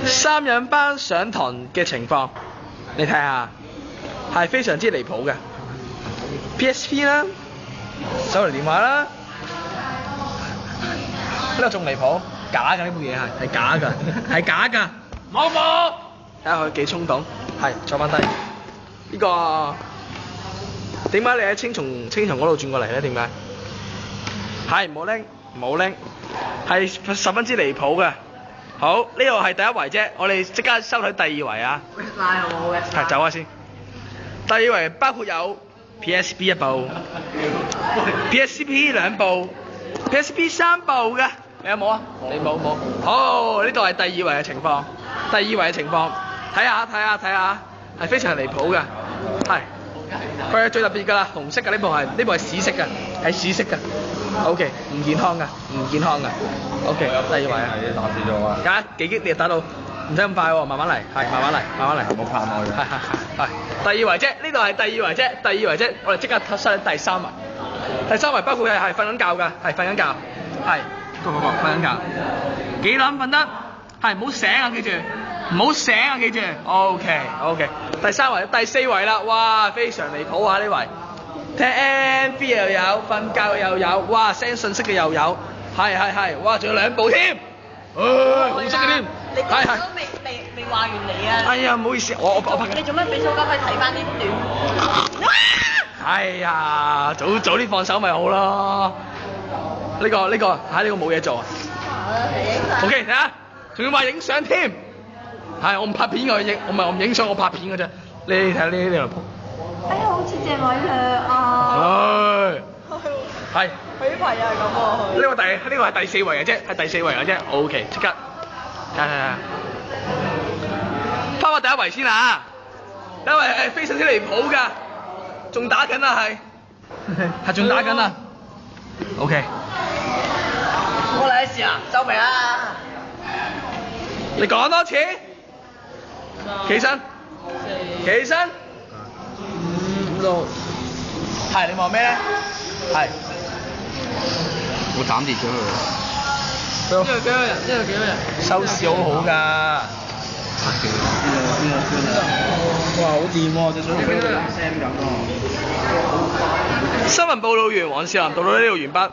三人班上堂嘅情況，你睇下，係非常之離譜嘅。PSP 啦，手提電話啦，呢個仲離譜，假㗎呢部嘢係假㗎，係假㗎，冇冇。睇下佢幾衝動，係坐翻低。呢個點解你喺青松嗰度轉過嚟咧？點解？係冇拎，冇拎，係十分之離譜嘅。好，呢度係第一圍啫，我哋即刻收睇第二圍啊！拉我嘅。係走下先。第二圍包括有 PSP 一部，PSP 兩部，PSP 三部嘅，你有冇啊？你冇。好，呢度係第二圍嘅情況，第二圍嘅情況，睇下，係非常離譜嘅，係。佢係最特別㗎啦，紅色㗎呢部係屎色㗎，係屎色㗎。OK， 唔健康㗎。OK， 第二位啊。係打死咗啊！而家幾激烈打到，唔使咁快喎，慢慢嚟，係慢慢嚟。冇拍我嘅。係。第二圍啫，呢度係第二圍啫，我哋即刻收第三圍。第三圍包括係瞓緊覺㗎，係瞓緊覺，係個瞓緊覺。幾撚瞓得？係唔好醒啊！記住。唔好醒啊！記住 ，OK。第三圍、第四圍啦，哇，非常離譜啊呢圍，聽 MV 又有，瞓覺又有，哇 ，send 信息嘅又有，係，哇，仲有兩部添，紅色嘅添，係。都未話完你啊！哎呀，唔好意思，我拍緊。你做咩俾蘇家輝睇翻啲短？哎呀，早啲放手咪好咯。呢個冇嘢做啊。OK，睇下，仲要話影相添。係，我唔拍片㗎，我唔影相，我拍片㗎啫。你睇下呢度鋪。哎呀，好似鄭偉亮啊！係。佢啲朋友係咁喎。呢個係第四圍嘅啫，係第四圍嘅啫。OK， 即刻睇。翻返第一圍先啊！第一圍係非常之離譜㗎，仲打緊啊係仲打緊啊。OK。我嚟試啊，收皮啦！你講多次。起身。5、6。係，你望咩咧？係。我斬跌咗佢。呢度幾多人？收視好好㗎。哇，好掂喎！隻水好似聲咁喎。新聞報導員黃少林到呢度完畢。